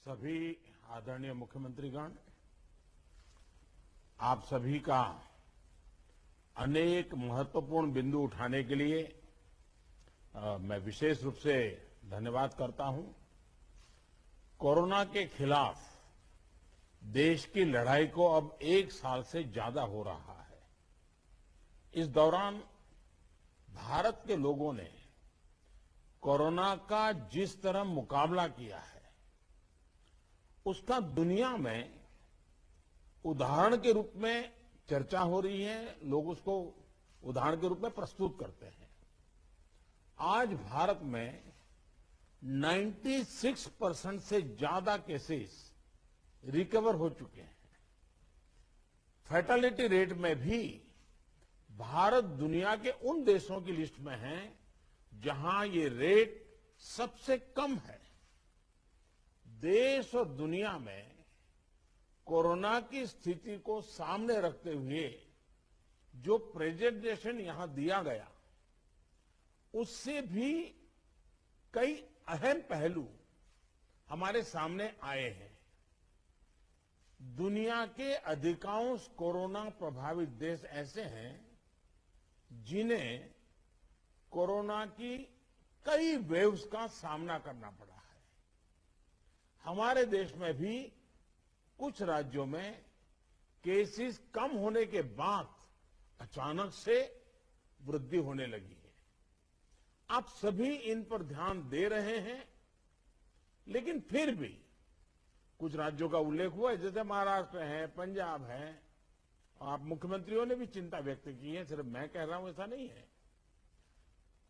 सभी आदरणीय मुख्यमंत्रीगण, आप सभी का अनेक महत्वपूर्ण बिंदु उठाने के लिए मैं विशेष रूप से धन्यवाद करता हूं। कोरोना के खिलाफ देश की लड़ाई को अब 1 साल से ज्यादा हो रहा है। इस दौरान भारत के लोगों ने कोरोना का जिस तरह मुकाबला किया है, उसका दुनिया में उदाहरण के रूप में चर्चा हो रही है। लोग उसको उदाहरण के रूप में प्रस्तुत करते हैं। आज भारत में 96% से ज्यादा केसेस रिकवर हो चुके हैं। फैटेलिटी रेट में भी भारत दुनिया के उन देशों की लिस्ट में है जहां ये रेट सबसे कम है। देश और दुनिया में कोरोना की स्थिति को सामने रखते हुए जो प्रेजेंटेशन यहां दिया गया, उससे भी कई अहम पहलू हमारे सामने आए हैं। दुनिया के अधिकांश कोरोना प्रभावित देश ऐसे हैं जिन्हें कोरोना की कई वेव्स का सामना करना पड़ा है। हमारे देश में भी कुछ राज्यों में केसेस कम होने के बाद अचानक से वृद्धि होने लगी है। आप सभी इन पर ध्यान दे रहे हैं, लेकिन फिर भी कुछ राज्यों का उल्लेख हुआ है, जैसे महाराष्ट्र है, पंजाब है। आप मुख्यमंत्रियों ने भी चिंता व्यक्त की है, सिर्फ मैं कह रहा हूं ऐसा नहीं है।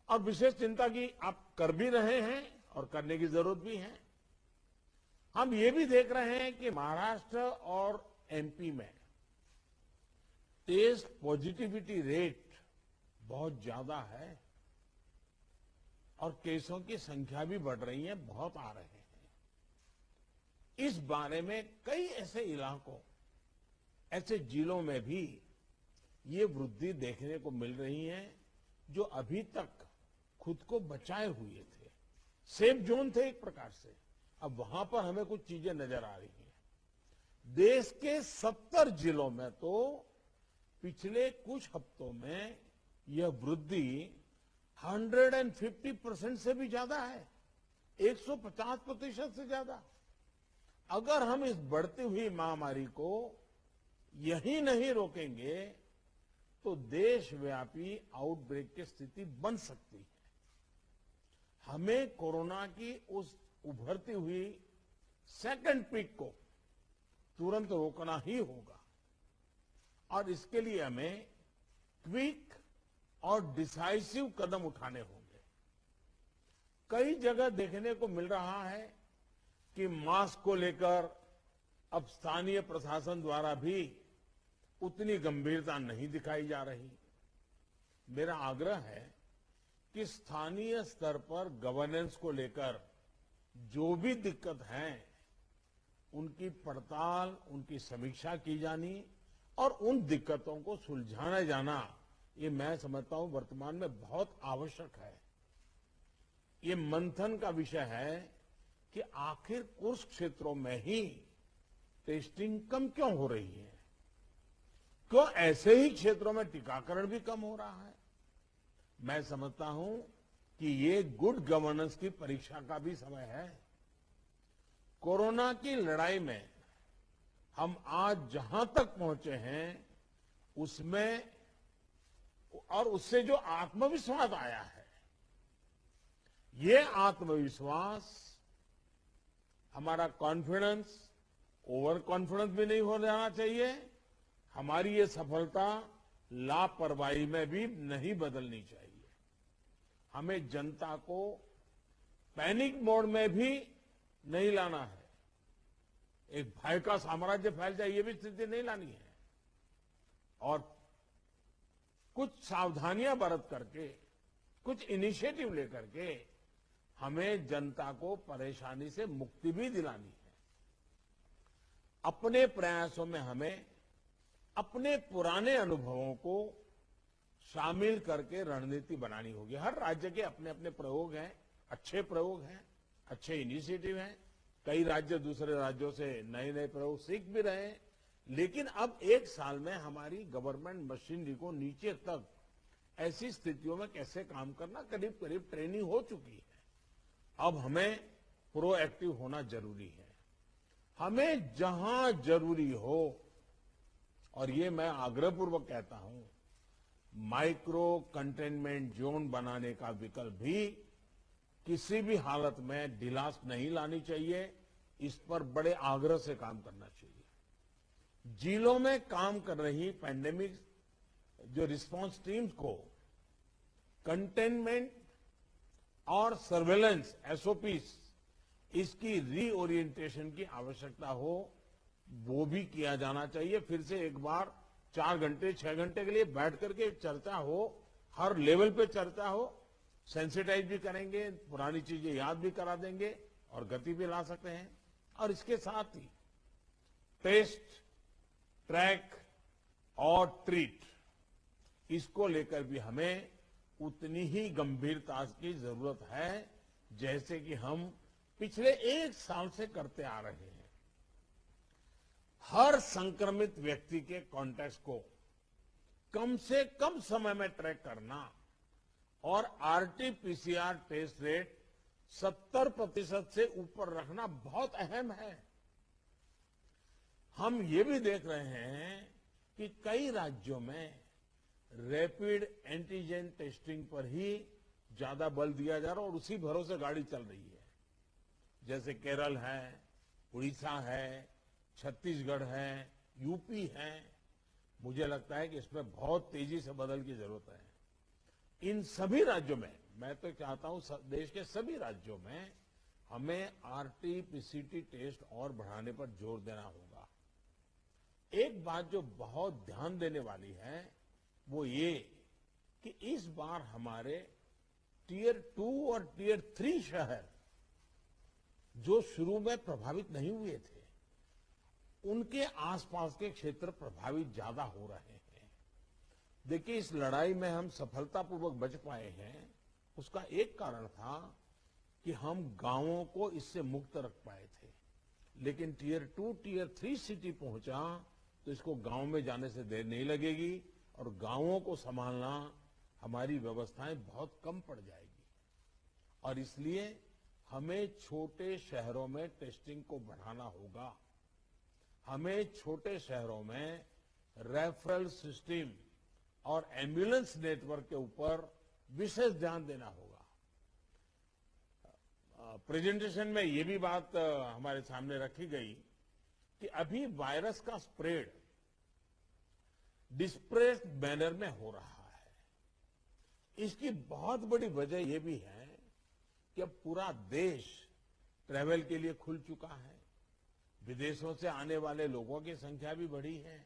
और विशेष चिंता की आप कर भी रहे हैं और करने की जरूरत भी है। हम ये भी देख रहे हैं कि महाराष्ट्र और एमपी में टेस्ट पॉजिटिविटी रेट बहुत ज्यादा है और केसों की संख्या भी बढ़ रही है, बहुत आ रहे हैं। इस बारे में कई ऐसे इलाकों, ऐसे जिलों में भी ये वृद्धि देखने को मिल रही है जो अभी तक खुद को बचाए हुए थे, सेफ जोन थे एक प्रकार से। अब वहां पर हमें कुछ चीजें नजर आ रही हैं। देश के 70 जिलों में तो पिछले कुछ हफ्तों में यह वृद्धि 150% से भी ज्यादा है, 150% से ज्यादा। अगर हम इस बढ़ती हुई महामारी को यही नहीं रोकेंगे तो देशव्यापी आउटब्रेक की स्थिति बन सकती है। हमें कोरोना की उस उभरती हुई सेकंड पीक को तुरंत रोकना ही होगा और इसके लिए हमें क्विक और डिसाइसिव कदम उठाने होंगे। कई जगह देखने को मिल रहा है कि मास्क को लेकर अब स्थानीय प्रशासन द्वारा भी उतनी गंभीरता नहीं दिखाई जा रही। मेरा आग्रह है कि स्थानीय स्तर पर गवर्नेंस को लेकर जो भी दिक्कत है, उनकी पड़ताल, उनकी समीक्षा की जानी और उन दिक्कतों को सुलझाया जाना, ये मैं समझता हूं वर्तमान में बहुत आवश्यक है। ये मंथन का विषय है कि आखिर कुछ क्षेत्रों में ही टेस्टिंग कम क्यों हो रही है, क्यों ऐसे ही क्षेत्रों में टीकाकरण भी कम हो रहा है। मैं समझता हूं कि ये गुड गवर्नेंस की परीक्षा का भी समय है। कोरोना की लड़ाई में हम आज जहां तक पहुंचे हैं, उसमें और उससे जो आत्मविश्वास आया है, ये आत्मविश्वास, हमारा कॉन्फिडेंस ओवर कॉन्फिडेंस भी नहीं हो जाना चाहिए। हमारी ये सफलता लापरवाही में भी नहीं बदलनी चाहिए। हमें जनता को पैनिक मोड में भी नहीं लाना है। एक भय का साम्राज्य फैल जाए, ये भी स्थिति नहीं लानी है। और कुछ सावधानियां बरत करके, कुछ इनिशिएटिव लेकर के हमें जनता को परेशानी से मुक्ति भी दिलानी है। अपने प्रयासों में हमें अपने पुराने अनुभवों को शामिल करके रणनीति बनानी होगी। हर राज्य के अपने अपने प्रयोग हैं, अच्छे प्रयोग हैं, अच्छे इनिशिएटिव हैं, कई राज्य दूसरे राज्यों से नए नए प्रयोग सीख भी रहे हैं, लेकिन अब एक साल में हमारी गवर्नमेंट मशीनरी को नीचे तक ऐसी स्थितियों में कैसे काम करना करीब करीब ट्रेनिंग हो चुकी है। अब हमें प्रोएक्टिव होना जरूरी है। हमें जहां जरूरी हो, और ये मैं आग्रहपूर्वक कहता हूं, माइक्रो कंटेनमेंट जोन बनाने का विकल्प भी किसी भी हालत में ढिलास नहीं लानी चाहिए। इस पर बड़े आग्रह से काम करना चाहिए। जिलों में काम कर रही पैंडेमिक जो रिस्पांस टीम्स को कंटेनमेंट और सर्वेलेंस एसओपीस इसकी रीओरिएंटेशन की आवश्यकता हो, वो भी किया जाना चाहिए। फिर से एक बार 4 घंटे 6 घंटे के लिए बैठ करके चर्चा हो, हर लेवल पे चर्चा हो, सेंसिटाइज भी करेंगे, पुरानी चीजें याद भी करा देंगे और गति भी ला सकते हैं। और इसके साथ ही टेस्ट, ट्रैक और ट्रीट, इसको लेकर भी हमें उतनी ही गंभीरता की जरूरत है जैसे कि हम पिछले 1 साल से करते आ रहे हैं। हर संक्रमित व्यक्ति के कॉन्टैक्ट को कम से कम समय में ट्रैक करना और आरटीपीसीआर टेस्ट रेट 70% से ऊपर रखना बहुत अहम है। हम ये भी देख रहे हैं कि कई राज्यों में रैपिड एंटीजन टेस्टिंग पर ही ज्यादा बल दिया जा रहा है और उसी भरोसे गाड़ी चल रही है। जैसे केरल है, उड़ीसा है, छत्तीसगढ़ है, यूपी है। मुझे लगता है कि इसमें बहुत तेजी से बदल की जरूरत है। इन सभी राज्यों में, मैं तो चाहता हूं देश के सभी राज्यों में हमें आरटीपीसीआर टेस्ट और बढ़ाने पर जोर देना होगा। एक बात जो बहुत ध्यान देने वाली है वो ये कि इस बार हमारे टियर 2 और टियर 3 शहर जो शुरू में प्रभावित नहीं हुए थे, उनके आसपास के क्षेत्र प्रभावित ज्यादा हो रहे हैं। देखिए, इस लड़ाई में हम सफलतापूर्वक बच पाए हैं, उसका एक कारण था कि हम गांवों को इससे मुक्त रख पाए थे। लेकिन टियर 2, टियर 3 सिटी पहुंचा तो इसको गांव में जाने से देर नहीं लगेगी और गांवों को संभालना हमारी व्यवस्थाएं बहुत कम पड़ जाएगी। और इसलिए हमें छोटे शहरों में टेस्टिंग को बढ़ाना होगा। हमें छोटे शहरों में रेफरल सिस्टम और एम्बुलेंस नेटवर्क के ऊपर विशेष ध्यान देना होगा। प्रेजेंटेशन में ये भी बात हमारे सामने रखी गई कि अभी वायरस का स्प्रेड डिस्प्रेस्ड मैनर में हो रहा है। इसकी बहुत बड़ी वजह यह भी है कि अब पूरा देश ट्रैवल के लिए खुल चुका है। विदेशों से आने वाले लोगों की संख्या भी बढ़ी है।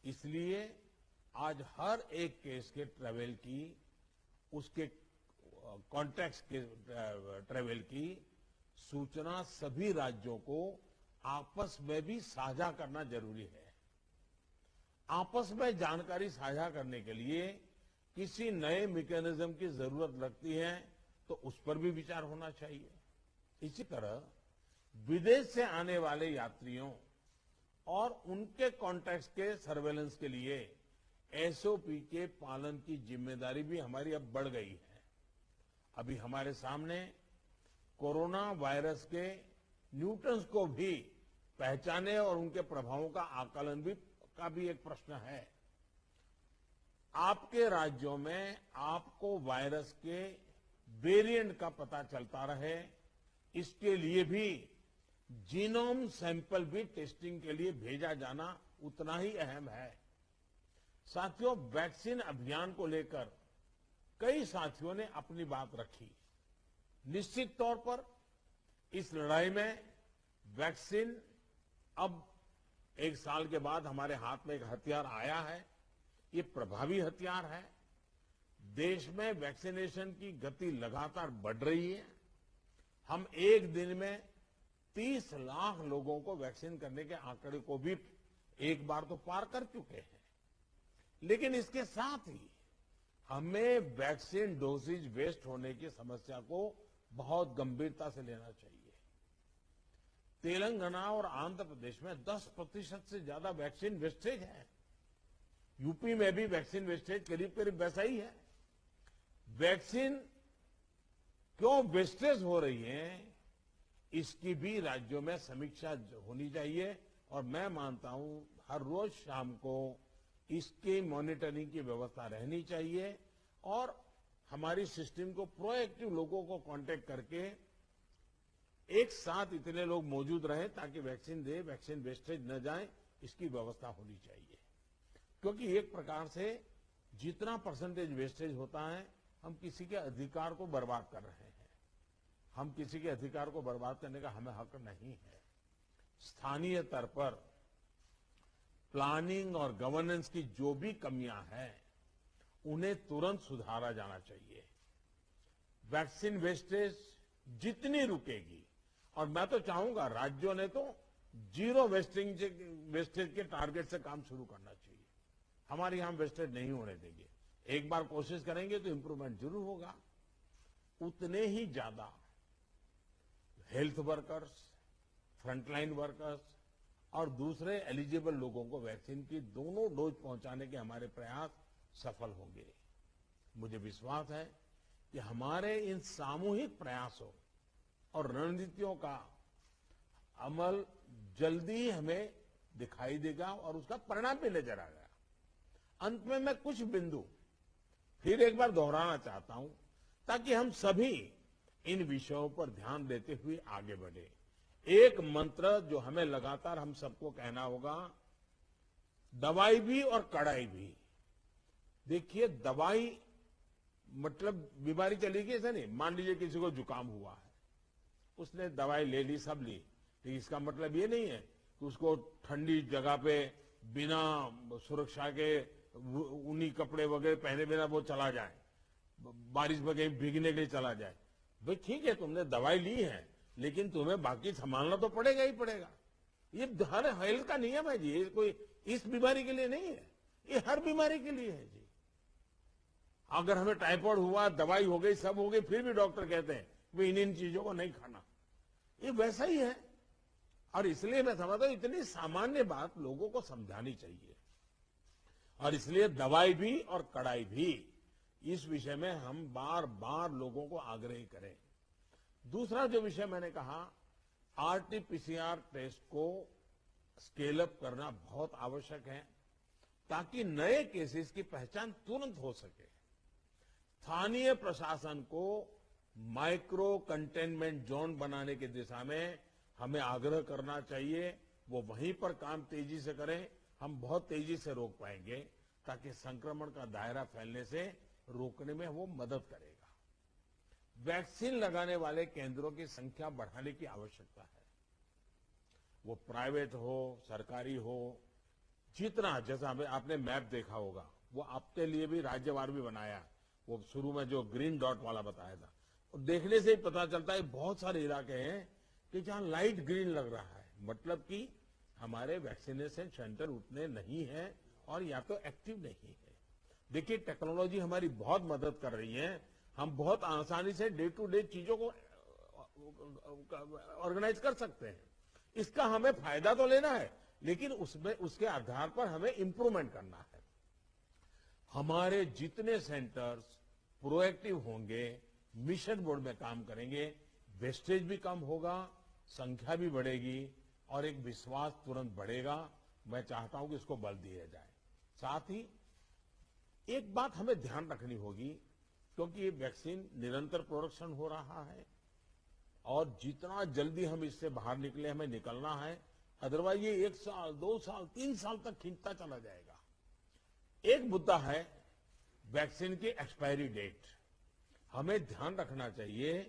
इसलिए आज हर एक केस के ट्रैवल की, उसके कॉन्टैक्ट के ट्रैवल की सूचना सभी राज्यों को आपस में भी साझा करना जरूरी है। आपस में जानकारी साझा करने के लिए किसी नए मैकेनिज्म की जरूरत लगती है तो उस पर भी विचार होना चाहिए। इसी तरह विदेश से आने वाले यात्रियों और उनके कॉन्टैक्ट्स के सर्वेलेंस के लिए एसओपी के पालन की जिम्मेदारी भी हमारी अब बढ़ गई है। अभी हमारे सामने कोरोना वायरस के न्यूटन्स को भी पहचाने और उनके प्रभावों का आकलन का भी एक प्रश्न है। आपके राज्यों में आपको वायरस के वेरिएंट का पता चलता रहे, इसके लिए भी जीनोम सैंपल भी टेस्टिंग के लिए भेजा जाना उतना ही अहम है। साथियों, वैक्सीन अभियान को लेकर कई साथियों ने अपनी बात रखी। निश्चित तौर पर इस लड़ाई में वैक्सीन अब 1 साल के बाद हमारे हाथ में एक हथियार आया है। ये प्रभावी हथियार है। देश में वैक्सीनेशन की गति लगातार बढ़ रही है। हम एक दिन में 30 लाख लोगों को वैक्सीन करने के आंकड़े को भी एक बार तो पार कर चुके हैं। लेकिन इसके साथ ही हमें वैक्सीन डोसेज वेस्ट होने की समस्या को बहुत गंभीरता से लेना चाहिए। तेलंगाना और आंध्र प्रदेश में 10% से ज्यादा वैक्सीन वेस्टेज है। यूपी में भी वैक्सीन वेस्टेज करीब करीब वैसा ही है। वैक्सीन क्यों वेस्टेज हो रही है, इसकी भी राज्यों में समीक्षा होनी चाहिए और मैं मानता हूं हर रोज शाम को इसकी मॉनिटरिंग की व्यवस्था रहनी चाहिए और हमारी सिस्टम को प्रोएक्टिव लोगों को कांटेक्ट करके एक साथ इतने लोग मौजूद रहें ताकि वैक्सीन वैक्सीन वेस्टेज न जाए, इसकी व्यवस्था होनी चाहिए। क्योंकि एक प्रकार से जितना परसेंटेज वेस्टेज होता है, हम किसी के अधिकार को बर्बाद कर रहे हैं। हम किसी के अधिकार को बर्बाद करने का हमें हक नहीं है। स्थानीय स्तर पर प्लानिंग और गवर्नेंस की जो भी कमियां हैं, उन्हें तुरंत सुधारा जाना चाहिए। वैक्सीन वेस्टेज जितनी रुकेगी, और मैं तो चाहूंगा राज्यों ने तो जीरो वेस्टेज के टारगेट से काम शुरू करना चाहिए। हमारे यहां वेस्टेज नहीं होने देंगे। एक बार कोशिश करेंगे तो इंप्रूवमेंट जरूर होगा। उतने ही ज्यादा हेल्थ वर्कर्स, फ्रंटलाइन वर्कर्स और दूसरे एलिजिबल लोगों को वैक्सीन की दोनों डोज पहुंचाने के हमारे प्रयास सफल होंगे। मुझे विश्वास है कि हमारे इन सामूहिक प्रयासों और रणनीतियों का अमल जल्दी ही हमें दिखाई देगा और उसका परिणाम भी नजर आएगा। अंत में मैं कुछ बिंदु फिर एक बार दोहराना चाहता हूं ताकि हम सभी इन विषयों पर ध्यान देते हुए आगे बढ़े। एक मंत्र जो हमें लगातार हम सबको कहना होगा, दवाई भी और कड़ाई भी। देखिए, दवाई मतलब बीमारी चली गई ऐसा नहीं। मान लीजिए किसी को जुकाम हुआ है, उसने दवाई ले ली, सब ली, लेकिन इसका मतलब ये नहीं है कि उसको ठंडी जगह पे बिना सुरक्षा के ऊनी कपड़े वगैरह पहने बिना वो चला जाए, बारिश में कहीं भीगने के लिए चला जाए। भाई ठीक है, तुमने दवाई ली है, लेकिन तुम्हें बाकी संभालना तो पड़ेगा ही पड़ेगा। ये हर हेल्थ का नियम है जी। ये कोई इस बीमारी के लिए नहीं है, ये हर बीमारी के लिए है जी। अगर हमें टाइफाइड हुआ, दवाई हो गई, सब हो गई, फिर भी डॉक्टर कहते हैं वे इन चीजों को नहीं खाना। ये वैसा ही है। और इसलिए मैं समझता हूं इतनी सामान्य बात लोगों को समझानी चाहिए। और इसलिए दवाई भी और कड़ाई भी, इस विषय में हम बार बार लोगों को आग्रह करें। दूसरा जो विषय मैंने कहा, आरटीपीसीआर टेस्ट को स्केल अप करना बहुत आवश्यक है ताकि नए केसेस की पहचान तुरंत हो सके। स्थानीय प्रशासन को माइक्रो कंटेनमेंट जोन बनाने की दिशा में हमें आग्रह करना चाहिए। वो वहीं पर काम तेजी से करें, हम बहुत तेजी से रोक पाएंगे ताकि संक्रमण का दायरा फैलने से रोकने में वो मदद करेगा। वैक्सीन लगाने वाले केंद्रों की संख्या बढ़ाने की आवश्यकता है। वो प्राइवेट हो, सरकारी हो, जितना, जैसा आपने मैप देखा होगा, वो आपके लिए भी राज्यवार भी बनाया। वो शुरू में जो ग्रीन डॉट वाला बताया था, और देखने से ही पता चलता है बहुत सारे इलाके हैं कि जहां लाइट ग्रीन लग रहा है, मतलब कि हमारे वैक्सीनेशन सेंटर उतने नहीं है और या तो एक्टिव नहीं है। देखिए, टेक्नोलॉजी हमारी बहुत मदद कर रही है। हम बहुत आसानी से डे टू डे चीजों को ऑर्गेनाइज कर सकते हैं। इसका हमें फायदा तो लेना है, लेकिन उसमें उसके आधार पर हमें इंप्रूवमेंट करना है। हमारे जितने सेंटर्स प्रोएक्टिव होंगे, मिशन मोड में काम करेंगे, वेस्टेज भी कम होगा, संख्या भी बढ़ेगी और एक विश्वास तुरंत बढ़ेगा। मैं चाहता हूं कि इसको बल दिया जाए। साथ ही एक बात हमें ध्यान रखनी होगी, क्योंकि ये वैक्सीन निरंतर प्रोडक्शन हो रहा है और जितना जल्दी हम इससे बाहर निकले, हमें निकलना है। अदरवाइज ये 1 साल, 2 साल, 3 साल तक खींचता चला जाएगा। एक मुद्दा है वैक्सीन की एक्सपायरी डेट। हमें ध्यान रखना चाहिए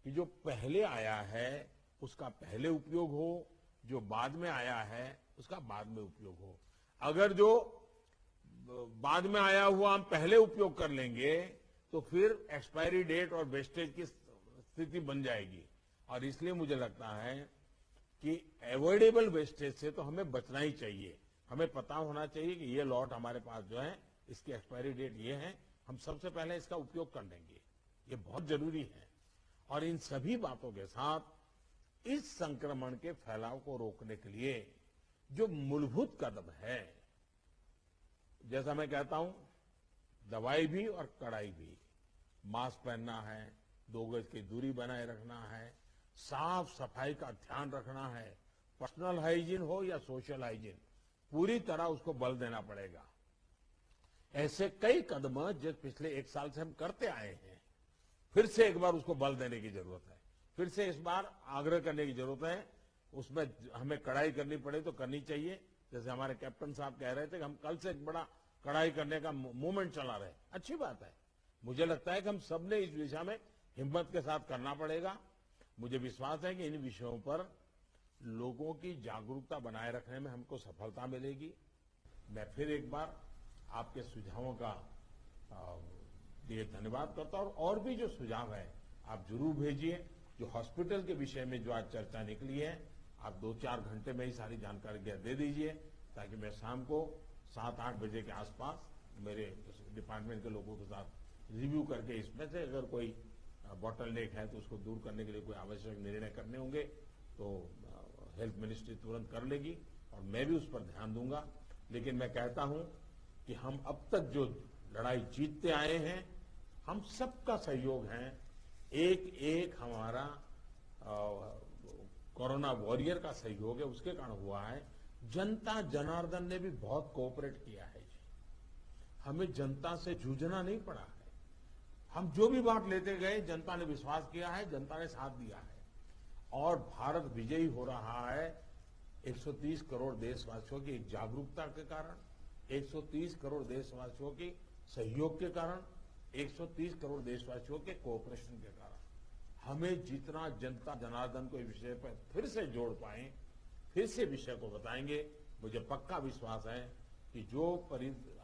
कि जो पहले आया है उसका पहले उपयोग हो, जो बाद में आया है उसका बाद में उपयोग हो। अगर जो बाद में आया हुआ हम पहले उपयोग कर लेंगे तो फिर एक्सपायरी डेट और वेस्टेज की स्थिति बन जाएगी। और इसलिए मुझे लगता है कि अवॉइडेबल वेस्टेज से तो हमें बचना ही चाहिए। हमें पता होना चाहिए कि ये लॉट हमारे पास जो है, इसकी एक्सपायरी डेट ये है, हम सबसे पहले इसका उपयोग कर लेंगे। ये बहुत जरूरी है। और इन सभी बातों के साथ इस संक्रमण के फैलाव को रोकने के लिए जो मूलभूत कदम है, जैसा मैं कहता हूं, दवाई भी और कड़ाई भी। मास्क पहनना है, 2 गज की दूरी बनाए रखना है, साफ सफाई का ध्यान रखना है, पर्सनल हाइजीन हो या सोशल हाइजीन, पूरी तरह उसको बल देना पड़ेगा। ऐसे कई कदम जो पिछले 1 साल से हम करते आए हैं, फिर से एक बार उसको बल देने की जरूरत है, फिर से इस बार आग्रह करने की जरूरत है। उसमें हमें कड़ाई करनी पड़े तो करनी चाहिए। जैसे हमारे कैप्टन साहब कह रहे थे कि हम कल से एक बड़ा कड़ाई करने का मूवमेंट चला रहे हैं, अच्छी बात है। मुझे लगता है कि हम सब ने इस दिशा में हिम्मत के साथ करना पड़ेगा। मुझे विश्वास है कि इन विषयों पर लोगों की जागरूकता बनाए रखने में हमको सफलता मिलेगी। मैं फिर एक बार आपके सुझावों का लिए धन्यवाद करता हूं, और भी जो सुझाव है आप जरूर भेजिए। जो हॉस्पिटल के विषय में जो आज चर्चा निकली है, आप 2-4 घंटे में ही सारी जानकारी दे दीजिए, ताकि मैं शाम को 7-8 बजे के आसपास मेरे डिपार्टमेंट के लोगों के साथ रिव्यू करके इसमें से अगर कोई बॉटल नेक है तो उसको दूर करने के लिए कोई आवश्यक निर्णय करने होंगे तो हेल्थ मिनिस्ट्री तुरंत कर लेगी, और मैं भी उस पर ध्यान दूंगा। लेकिन मैं कहता हूं कि हम अब तक जो लड़ाई जीतते आए हैं, हम सबका सहयोग है, एक हमारा कोरोना वॉरियर का सहयोग है, उसके कारण हुआ है। जनता जनार्दन ने भी बहुत कोऑपरेट किया है जी। हमें जनता से जूझना नहीं पड़ा है। हम जो भी बात लेते गए, जनता ने विश्वास किया है, जनता ने साथ दिया है, और भारत विजयी हो रहा है 130 करोड़ देशवासियों की एक जागरूकता के कारण, 130 करोड़ देशवासियों के सहयोग के कारण, 130 करोड़ देशवासियों के कोऑपरेशन के कारण। हमें जितना जनता जनार्दन को इस विषय पर फिर से जोड़ पाए, फिर से विषय को बताएंगे, मुझे पक्का विश्वास है कि जो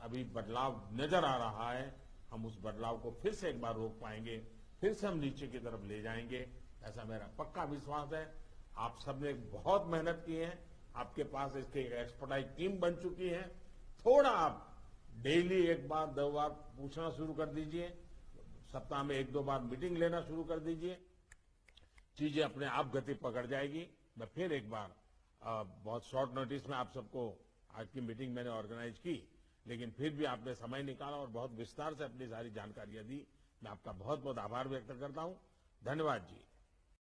अभी बदलाव नजर आ रहा है, हम उस बदलाव को फिर से एक बार रोक पाएंगे, फिर से हम नीचे की तरफ ले जाएंगे, ऐसा मेरा पक्का विश्वास है। आप सबने बहुत मेहनत की है, आपके पास इसकी एक एक्सपर्टाइज टीम बन चुकी है। थोड़ा आप डेली 1 बार 2 बार पूछना शुरू कर दीजिए, सप्ताह में 1-2 बार मीटिंग लेना शुरू कर दीजिए, चीजें अपने आप गति पकड़ जाएगी। मैं फिर एक बार बहुत शॉर्ट नोटिस में आप सबको आज की मीटिंग मैंने ऑर्गेनाइज की, लेकिन फिर भी आपने समय निकाला और बहुत विस्तार से अपनी सारी जानकारियां दी। मैं आपका बहुत बहुत आभार व्यक्त करता हूं। धन्यवाद जी।